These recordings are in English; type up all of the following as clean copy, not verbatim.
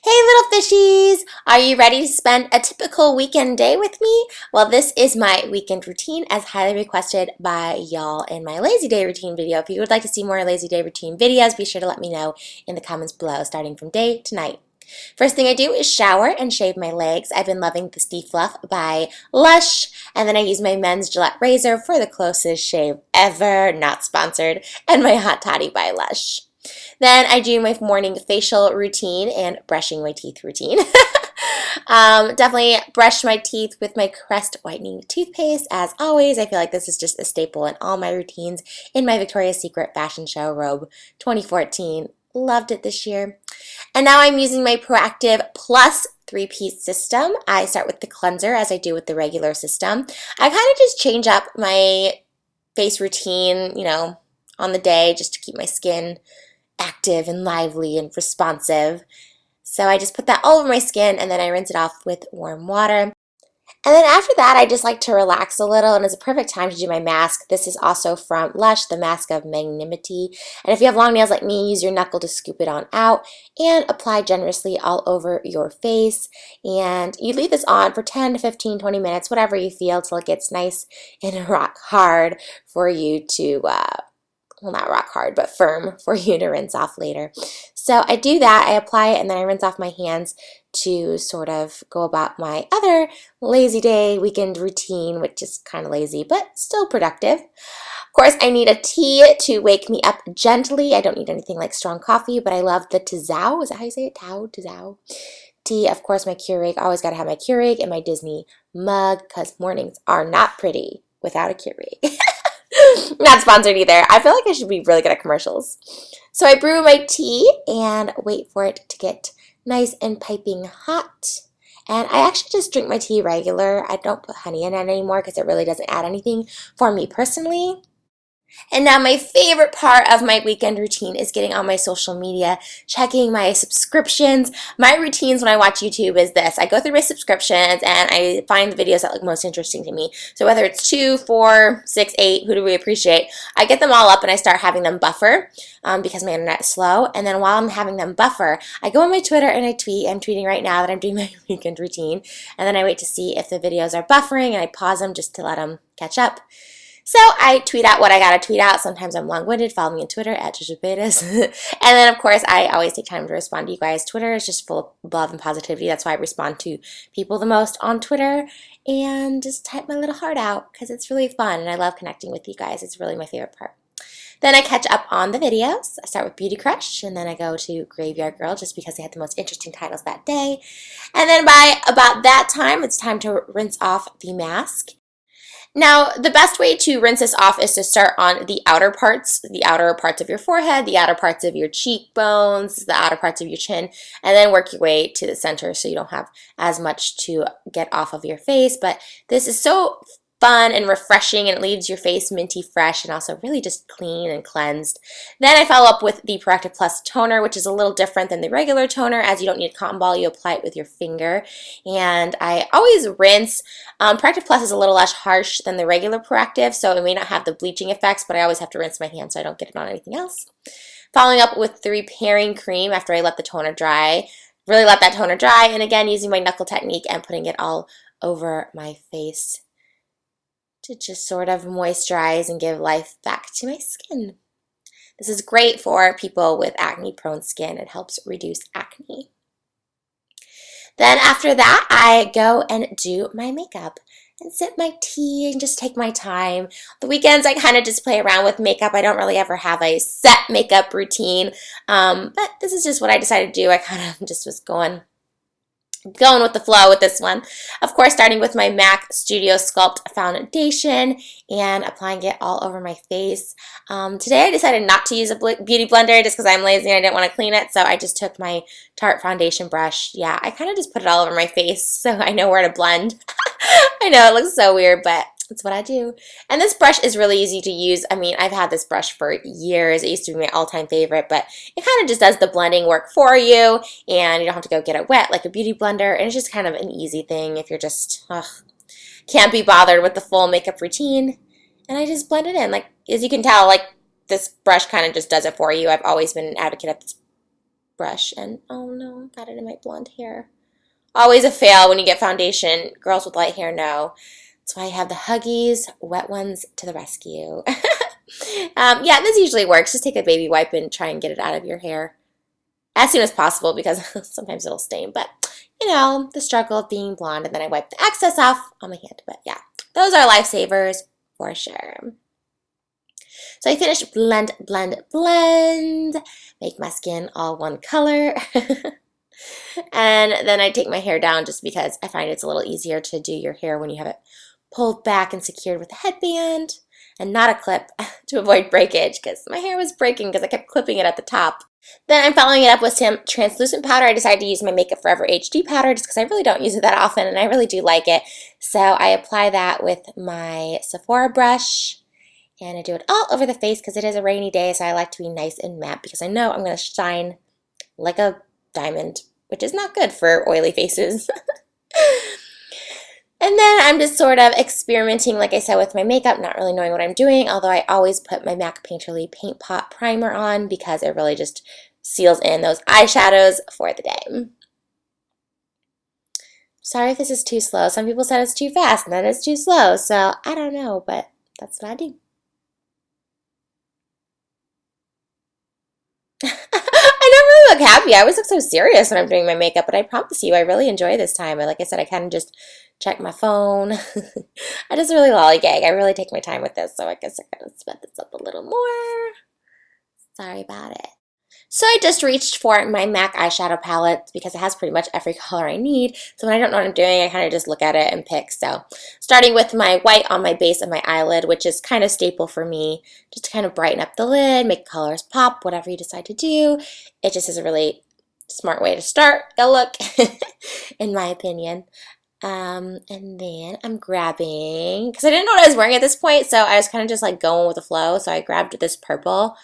Hey little fishies! Are you ready to spend a typical weekend day with me? Well, this is my weekend routine as highly requested by y'all in my lazy day routine video. If you would like to see more lazy day routine videos, be sure to let me know in the comments below, starting from day to night. First thing I do is shower and shave my legs. I've been loving the Steve Fluff by Lush, and then I use my men's Gillette razor for the closest shave ever, not sponsored, and my Hot Toddy by Lush. Then I do my morning facial routine and brushing my teeth routine. Definitely brush my teeth with my Crest whitening toothpaste. As always, I feel like this is just a staple in all my routines in my Victoria's Secret fashion show robe 2014. Loved it this year. And now I'm using my Proactive Plus 3-piece system. I start with the cleanser as I do with the regular system. I kind of just change up my face routine, on the day just to keep my skin active and lively and responsive. So I just put that all over my skin and then I rinse it off with warm water. And then after that, I just like to relax a little, and it's a perfect time to do my mask. This is also from Lush, the Mask of Magnanimity. And if you have long nails like me, use your knuckle to scoop it on out and apply generously all over your face. And you leave this on for 10 to 15, 20 minutes, whatever you feel, till it gets nice and rock hard for you to well, not rock hard, but firm for you to rinse off later. So I do that, I apply it, and then I rinse off my hands to sort of go about my other lazy day weekend routine, which is kind of lazy, but still productive. Of course, I need a tea to wake me up gently. I don't need anything like strong coffee, but I love the Tazao. Is that how you say it? Tazao tea. Of course, my Keurig. Always got to have my Keurig and my Disney mug because mornings are not pretty without a Keurig. Not sponsored either. I feel like I should be really good at commercials. So I brew my tea and wait for it to get nice and piping hot. And I actually just drink my tea regular. I don't put honey in it anymore because it really doesn't add anything for me personally. And now my favorite part of my weekend routine is getting on my social media, checking my subscriptions. My routines when I watch YouTube is this. I go through my subscriptions and I find the videos that look most interesting to me. So whether it's 2, 4, 6, 8, who do we appreciate, I get them all up and I start having them buffer because my internet is slow. And then while I'm having them buffer, I go on my Twitter and I tweet. I'm tweeting right now that I'm doing my weekend routine. And then I wait to see if the videos are buffering and I pause them just to let them catch up. So I tweet out what I gotta tweet out. Sometimes I'm long-winded. Follow me on Twitter at @JujuBetas. And then, of course, I always take time to respond to you guys. Twitter is just full of love and positivity. That's why I respond to people the most on Twitter. And just type my little heart out because it's really fun. And I love connecting with you guys. It's really my favorite part. Then I catch up on the videos. I start with Beauty Crush, and then I go to Graveyard Girl just because they had the most interesting titles that day. And then by about that time, it's time to rinse off the mask. Now, the best way to rinse this off is to start on the outer parts of your forehead, the outer parts of your cheekbones, the outer parts of your chin, and then work your way to the center so you don't have as much to get off of your face. But this is so fun and refreshing, and it leaves your face minty fresh and also really just clean and cleansed. Then I follow up with the Proactive Plus toner, which is a little different than the regular toner. As you don't need a cotton ball, you apply it with your finger. And I always rinse. Proactive Plus is a little less harsh than the regular Proactive, so it may not have the bleaching effects, but I always have to rinse my hands so I don't get it on anything else. Following up with the repairing cream after I let the toner dry. Really let that toner dry, and again, using my knuckle technique and putting it all over my face to just sort of moisturize and give life back to my skin. This is great for people with acne-prone skin. It helps reduce acne. Then after that, I go and do my makeup and sip my tea and just take my time. The weekends, I kind of just play around with makeup. I don't really ever have a set makeup routine, but this is just what I decided to do. I kind of just was going with the flow with this one. Of course, starting with my MAC Studio Sculpt foundation and applying it all over my face. Today I decided not to use a beauty blender just because I'm lazy and I didn't want to clean it, so I just took my Tarte foundation brush. Yeah, I kind of just put it all over my face so I know where to blend. I know it looks so weird, but that's what I do. And this brush is really easy to use. I mean, I've had this brush for years. It used to be my all-time favorite, but it kind of just does the blending work for you, and you don't have to go get it wet like a beauty blender, and it's just kind of an easy thing if you're just, can't be bothered with the full makeup routine. And I just blend it in. Like, as you can tell, like, this brush kind of just does it for you. I've always been an advocate of this brush, and oh no, got it in my blonde hair. Always a fail when you get foundation. Girls with light hair know. That's why I have the Huggies Wet Ones to the rescue. Yeah, this usually works. Just take a baby wipe and try and get it out of your hair as soon as possible because sometimes it'll stain. But, you know, the struggle of being blonde, and then I wipe the excess off on my hand. But yeah, those are lifesavers for sure. So I finished blend, blend, blend. Make my skin all one color. And then I take my hair down just because I find it's a little easier to do your hair when you have it pulled back and secured with a headband and not a clip to avoid breakage because my hair was breaking because I kept clipping it at the top. Then I'm following it up with some translucent powder. I decided to use my Makeup Forever HD powder just because I really don't use it that often and I really do like it. So I apply that with my Sephora brush and I do it all over the face because it is a rainy day, so I like to be nice and matte because I know I'm going to shine like a diamond, which is not good for oily faces. And then I'm just sort of experimenting, like I said, with my makeup, not really knowing what I'm doing, although I always put my MAC Painterly Paint Pot Primer on because it really just seals in those eyeshadows for the day. Sorry if this is too slow. Some people said it's too fast and then it's too slow, so I don't know, but that's what I do. I never really look happy. I always look so serious when I'm doing my makeup, but I promise you, I really enjoy this time. Like I said, I kind of just check my phone. I just really lollygag. I really take my time with this, so I guess I gotta sped this up a little more. Sorry about it. So I just reached for my MAC eyeshadow palette because it has pretty much every color I need. So when I don't know what I'm doing, I kind of just look at it and pick. So starting with my white on my base of my eyelid, which is kind of staple for me, just to kind of brighten up the lid, make colors pop, whatever you decide to do. It just is a really smart way to start a look, in my opinion. And then I'm grabbing, because I didn't know what I was wearing at this point, so I was kind of just like going with the flow. So I grabbed this purple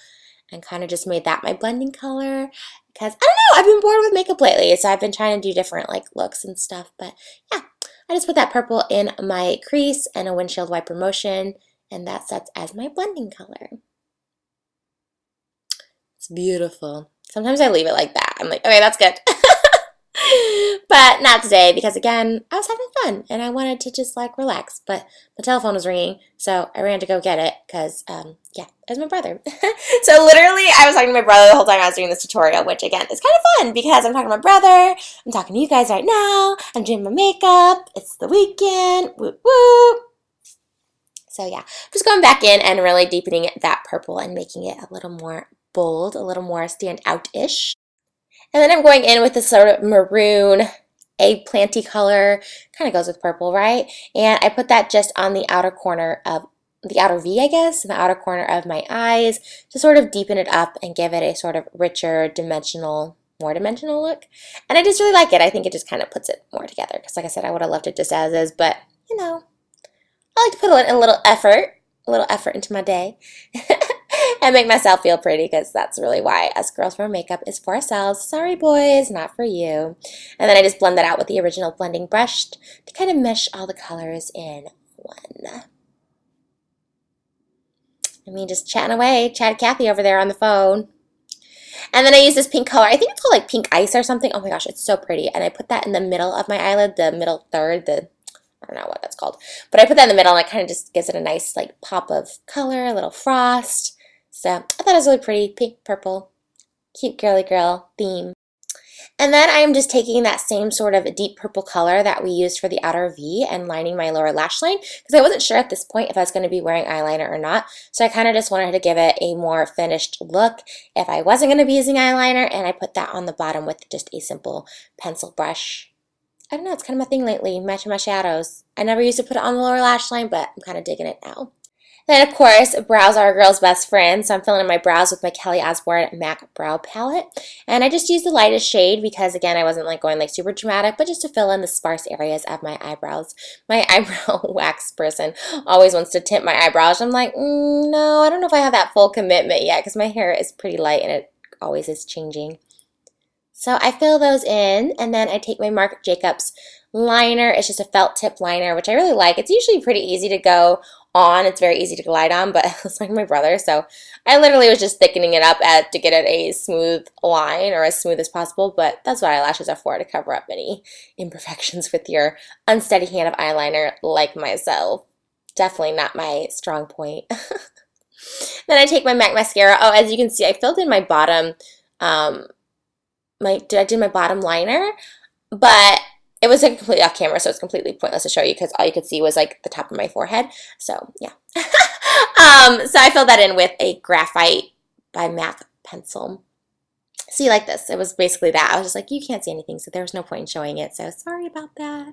and kind of just made that my blending color because, I don't know, I've been bored with makeup lately, so I've been trying to do different like looks and stuff, but yeah, I just put that purple in my crease and a windshield wiper motion, and that sets as my blending color. It's beautiful. Sometimes I leave it like that. I'm like, okay, that's good. But not today because, again, I was having fun and I wanted to just like relax, but my telephone was ringing, so I ran to go get it because, yeah, it was my brother. So literally I was talking to my brother the whole time I was doing this tutorial, which again is kind of fun because I'm talking to my brother, I'm talking to you guys right now, I'm doing my makeup, it's the weekend, whoop whoop. So yeah, just going back in and really deepening that purple and making it a little more bold, a little more stand out-ish. And then I'm going in with this sort of maroon eggplanty color, kind of goes with purple, right? And I put that just on the outer corner of the outer V, I guess, in the outer corner of my eyes to sort of deepen it up and give it a sort of richer, more dimensional look. And I just really like it. I think it just kind of puts it more together because, like I said, I would have left it just as is, but, you know, I like to put a little effort into my day. And make myself feel pretty because that's really why us girls wear makeup is for ourselves. Sorry, boys, not for you. And then I just blend that out with the original blending brush to kind of mesh all the colors in one. I mean, just chatting away, chatted Kathy over there on the phone. And then I use this pink color. I think it's called like pink ice or something. Oh my gosh, it's so pretty. And I put that in the middle of my eyelid, the middle third, I don't know what that's called. But I put that in the middle and it kind of just gives it a nice like pop of color, a little frost. So I thought it was really pretty, pink, purple, cute girly girl theme. And then I'm just taking that same sort of deep purple color that we used for the outer V and lining my lower lash line because I wasn't sure at this point if I was going to be wearing eyeliner or not. So I kind of just wanted to give it a more finished look if I wasn't going to be using eyeliner, and I put that on the bottom with just a simple pencil brush. I don't know, it's kind of my thing lately, matching my shadows. I never used to put it on the lower lash line, but I'm kind of digging it now. Then, of course, brows are a girl's best friend, so I'm filling in my brows with my Kelly Osbourne MAC Brow Palette. And I just used the lightest shade because, again, I wasn't like going like super dramatic, but just to fill in the sparse areas of my eyebrows. My eyebrow wax person always wants to tint my eyebrows. I'm like, no, I don't know if I have that full commitment yet because my hair is pretty light and it always is changing. So I fill those in, and then I take my Marc Jacobs liner. It's just a felt tip liner, which I really like. It's usually pretty easy to go on. It's very easy to glide on, but it's like my brother, so I literally was just thickening it up to get it a smooth line or as smooth as possible, but that's what eyelashes are for, to cover up any imperfections with your unsteady hand of eyeliner like myself. Definitely not my strong point. Then I take my MAC mascara. Oh, as you can see, I filled in my bottom, I did my bottom liner, but it was like completely off camera, so it's completely pointless to show you because all you could see was like the top of my forehead. So yeah. So I filled that in with a Graphite by MAC pencil. See, like this. It was basically that. I was just like, you can't see anything, so there was no point in showing it, so sorry about that.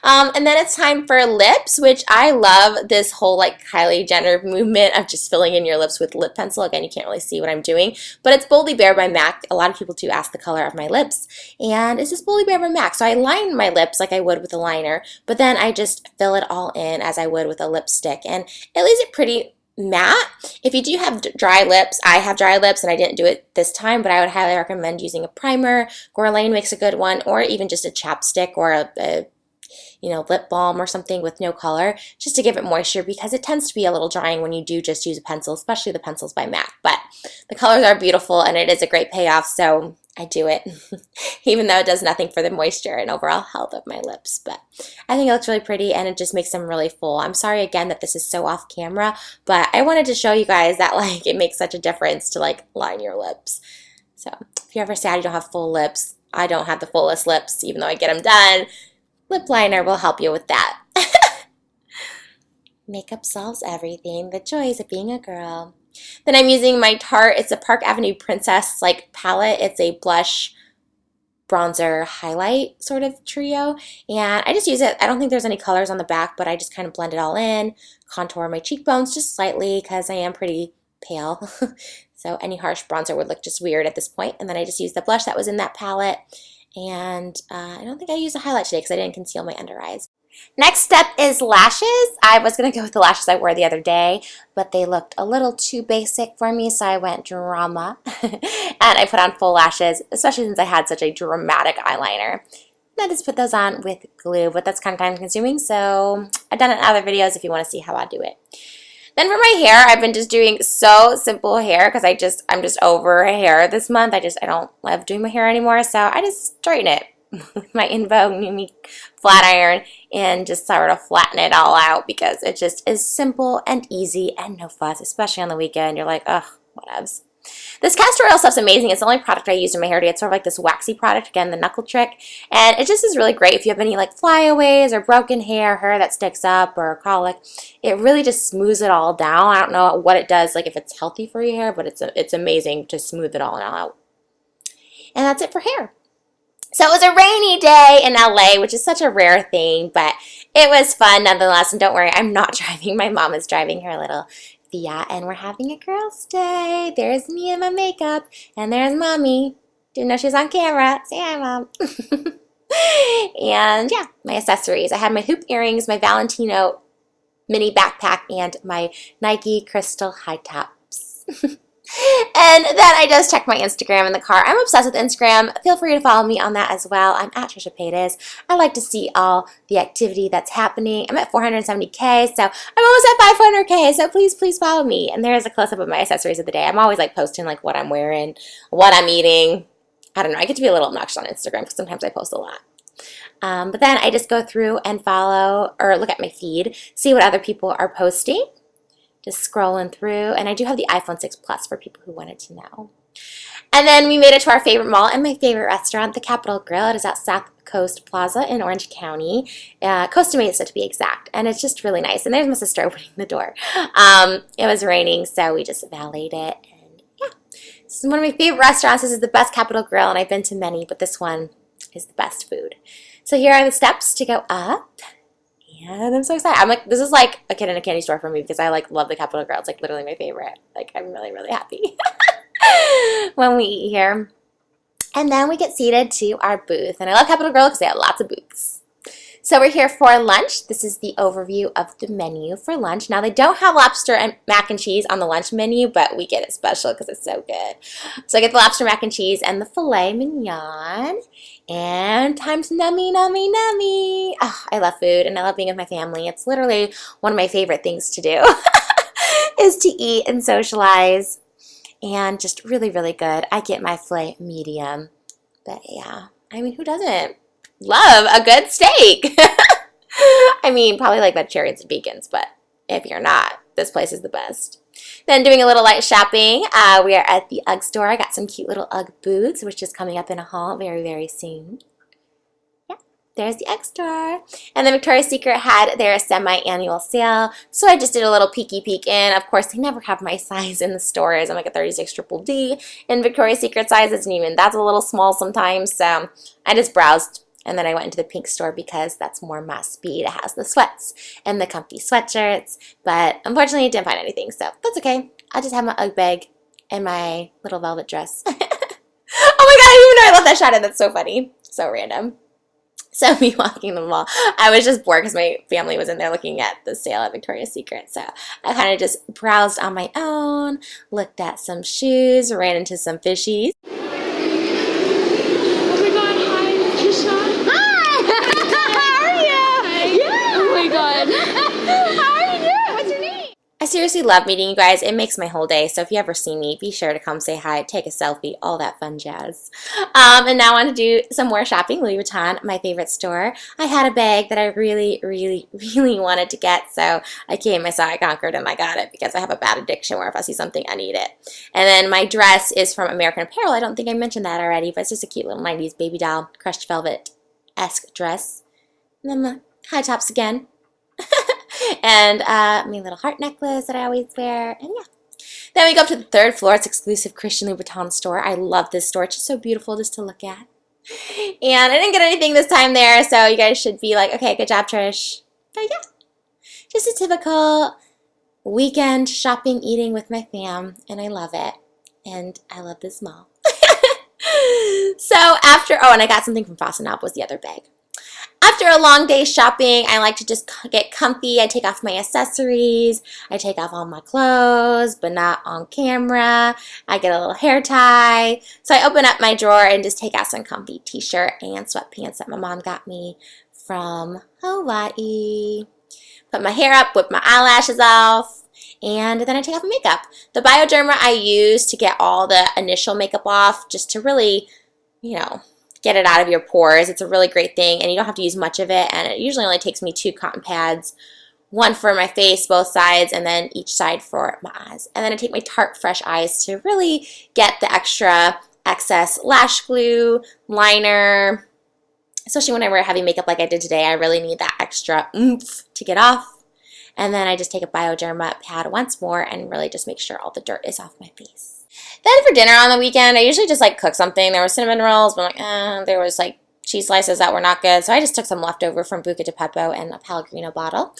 And then it's time for lips, which I love this whole like Kylie Jenner movement of just filling in your lips with lip pencil. Again, you can't really see what I'm doing, but it's Boldly Bare by MAC. A lot of people do ask the color of my lips, and it's just Boldly Bare by MAC. So I line my lips like I would with a liner, but then I just fill it all in as I would with a lipstick, and it leaves it pretty matte. If you do have dry lips, I have dry lips and I didn't do it this time, but I would highly recommend using a primer. Guerlain makes a good one, or even just a chapstick or a lip balm or something with no color, just to give it moisture, because it tends to be a little drying when you do just use a pencil, especially the pencils by MAC. But the colors are beautiful and it is a great payoff, so I do it, even though it does nothing for the moisture and overall health of my lips. But I think it looks really pretty and it just makes them really full. I'm sorry again that this is so off camera, but I wanted to show you guys that like it makes such a difference to like line your lips. So if you're ever sad you don't have full lips, I don't have the fullest lips, even though I get them done, lip liner will help you with that. Makeup solves everything. The joys of being a girl. Then I'm using my Tarte, it's a Park Avenue Princess like palette. It's a blush, bronzer, highlight sort of trio. And I just use it. I don't think there's any colors on the back, but I just kind of blend it all in, contour my cheekbones just slightly because I am pretty pale. So any harsh bronzer would look just weird at this point. And then I just used the blush that was in that palette. And I don't think I used a highlight today because I didn't conceal my under eyes. Next step is lashes. I was going to go with the lashes I wore the other day, but they looked a little too basic for me, so I went drama. And I put on full lashes, especially since I had such a dramatic eyeliner. And I just put those on with glue, but that's kind of time consuming, so I've done it in other videos if you want to see how I do it. Then for my hair, I've been just doing so simple hair because I'm just over hair this month. I don't love doing my hair anymore, so I just straighten it with my In Vogue Numi flat iron and just sort of flatten it all out because it just is simple and easy and no fuss, especially on the weekend. You're like, ugh, whatevs. This castor oil stuff's amazing. It's the only product I use in my hair today. It's sort of like this waxy product, again, the knuckle trick. And it just is really great if you have any like flyaways or broken hair that sticks up or colic. It really just smooths it all down. I don't know what it does, like if it's healthy for your hair, but it's amazing to smooth it all out. And that's it for hair. So it was a rainy day in LA, which is such a rare thing, but it was fun nonetheless. And don't worry, I'm not driving. My mom is driving her little Fiat, and we're having a girls' day. There's me and my makeup, and there's Mommy. Didn't know she was on camera. Say hi, Mom. And yeah, my accessories. I had my hoop earrings, my Valentino mini backpack, and my Nike crystal high tops. And then I just checked my Instagram in the car. I'm obsessed with Instagram. Feel free to follow me on that as well. I'm at Trisha Paytas. I like to see all the activity that's happening. I'm at 470K, so I'm almost at 500K, so please follow me. And there's a close-up of my accessories of the day. I'm always like posting like what I'm wearing, what I'm eating. I don't know. I get to be a little obnoxious on Instagram because sometimes I post a lot. But then I just go through and follow or look at my feed, see what other people are posting. Just scrolling through, and I do have the iPhone 6 Plus for people who wanted to know. And then we made it to our favorite mall and my favorite restaurant, the Capitol Grill. It is at South Coast Plaza in Orange County, Costa Mesa to be exact, and it's just really nice. And there's my sister opening the door. It was raining, so we just valeted it, and yeah. This is one of my favorite restaurants. This is the best Capitol Grill, and I've been to many, but this one is the best food. So here are the steps to go up. And I'm so excited. I'm like, this is like a kid in a candy store for me because I like love the Capitol Grill. It's like literally my favorite. Like I'm really, really happy when we eat here. And then we get seated to our booth. And I love Capitol Grill because they have lots of booths. So we're here for lunch. This is the overview of the menu for lunch. Now they don't have lobster and mac and cheese on the lunch menu, but we get it special because it's so good. So I get the lobster mac and cheese and the filet mignon. And time's nummy, nummy, nummy. Oh, I love food and I love being with my family. It's literally one of my favorite things to do is to eat and socialize. And just really, really good. I get my filet medium. But yeah, I mean, who doesn't love a good steak? I mean, probably like vegetarians and vegans, but if you're not, this place is the best. Then doing a little light shopping, we are at the UGG store. I got some cute little UGG boots, which is coming up in a haul very, very soon. Yeah, there's the UGG store. And then Victoria's Secret had their semi-annual sale, so I just did a little peeky peek in. Of course, they never have my size in the stores. I'm like a 36 triple D, and Victoria's Secret size isn't even, that's a little small sometimes, so I just browsed. And then I went into the pink store because that's more my speed. It has the sweats and the comfy sweatshirts. But unfortunately, I didn't find anything, so that's okay. I just have my UGG bag and my little velvet dress. Oh my god, I didn't even know I left that shot in. That's so funny. So random. So me walking the mall, I was just bored because my family was in there looking at the sale at Victoria's Secret. So I kind of just browsed on my own, looked at some shoes, ran into some fishies. I seriously love meeting you guys. It makes my whole day. So if you ever see me, be sure to come say hi, take a selfie, all that fun jazz. And now I want to do some more shopping. Louis Vuitton, my favorite store. I had a bag that I really, really, really wanted to get. So I came, I saw it, conquered, and I got it because I have a bad addiction where if I see something, I need it. And then my dress is from American Apparel. I don't think I mentioned that already, but it's just a cute little 90s baby doll, crushed velvet-esque dress. And then the high tops again. And my little heart necklace that I always wear, and yeah. Then we go up to the third floor. It's exclusive Christian Louboutin store. I love this store. It's just so beautiful just to look at. And I didn't get anything this time there, so you guys should be like, okay, good job, Trish. But yeah, just a typical weekend shopping, eating with my fam, and I love it. And I love this mall. So after, oh, and I got something from Frost & Alp was the other bag. After a long day shopping, I like to just get comfy. I take off my accessories. I take off all my clothes, but not on camera. I get a little hair tie. So I open up my drawer and just take out some comfy t-shirt and sweatpants that my mom got me from Hawaii. Put my hair up, whip my eyelashes off, and then I take off my makeup. The Bioderma I use to get all the initial makeup off, just to really, you know, get it out of your pores. It's a really great thing, and you don't have to use much of it, and it usually only takes me 2 cotton pads, one for my face, both sides, and then each side for my eyes. And then I take my Tarte Fresh Eyes to really get the extra excess lash glue, liner, especially when I wear heavy makeup like I did today. I really need that extra oomph to get off. And then I just take a Bioderma pad once more and really just make sure all the dirt is off my face. Then for dinner on the weekend, I usually just like cook something. There were cinnamon rolls, but I'm like, there was like cheese slices that were not good. So I just took some leftover from Buca di Beppo and a Pellegrino bottle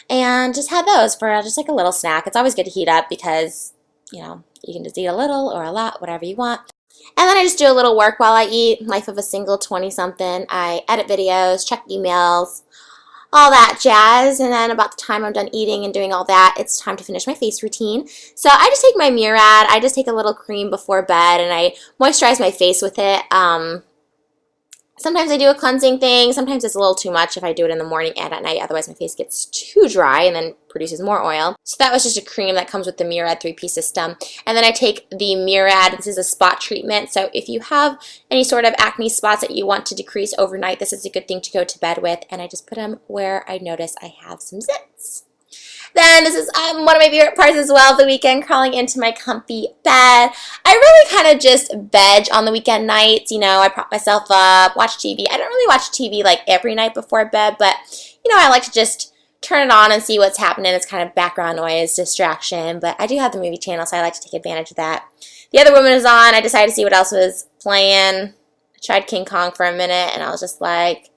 and just had those for just like a little snack. It's always good to heat up because, you know, you can just eat a little or a lot, whatever you want. And then I just do a little work while I eat. Life of a single 20-something. I edit videos, check emails, all that jazz, and then about the time I'm done eating and doing all that, it's time to finish my face routine. So I just take my Murad, I just take a little cream before bed, and I moisturize my face with it. Sometimes I do a cleansing thing. Sometimes it's a little too much if I do it in the morning and at night. Otherwise, my face gets too dry and then produces more oil. So that was just a cream that comes with the Murad 3-piece system. And then I take the Murad. This is a spot treatment. So if you have any sort of acne spots that you want to decrease overnight, this is a good thing to go to bed with. And I just put them where I notice I have some zits. Then this is one of my favorite parts as well of the weekend, crawling into my comfy bed. I really kind of just veg on the weekend nights. You know, I prop myself up, watch TV. I don't really watch TV like every night before bed, but, you know, I like to just turn it on and see what's happening. It's kind of background noise, distraction, but I do have the movie channel, so I like to take advantage of that. The Other Woman is on. I decided to see what else was playing. I tried King Kong for a minute, and I was just like,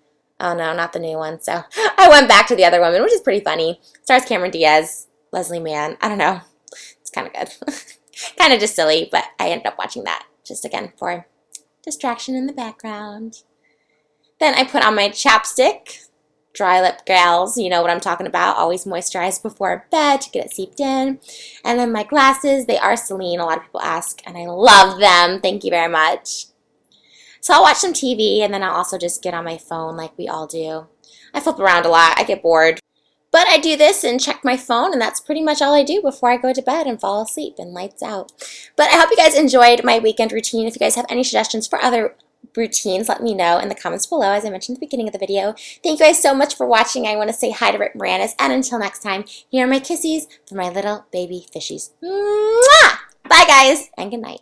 oh no, not the new one. So I went back to The Other Woman, which is pretty funny. Stars Cameron Diaz, Leslie Mann. I don't know. It's kind of good. Kind of just silly, but I ended up watching that just again for distraction in the background. Then I put on my chapstick. dry lip gals, you know what I'm talking about. Always moisturize before bed to get it seeped in. And then my glasses, they are Celine. A lot of people ask, and I love them. Thank you very much. So I'll watch some TV, and then I'll also just get on my phone like we all do. I flip around a lot. I get bored. But I do this and check my phone, and that's pretty much all I do before I go to bed and fall asleep and lights out. But I hope you guys enjoyed my weekend routine. If you guys have any suggestions for other routines, let me know in the comments below, as I mentioned at the beginning of the video. Thank you guys so much for watching. I want to say hi to Rick Moranis, and until next time, here are my kissies for my little baby fishies. Mwah! Bye, guys, and good night.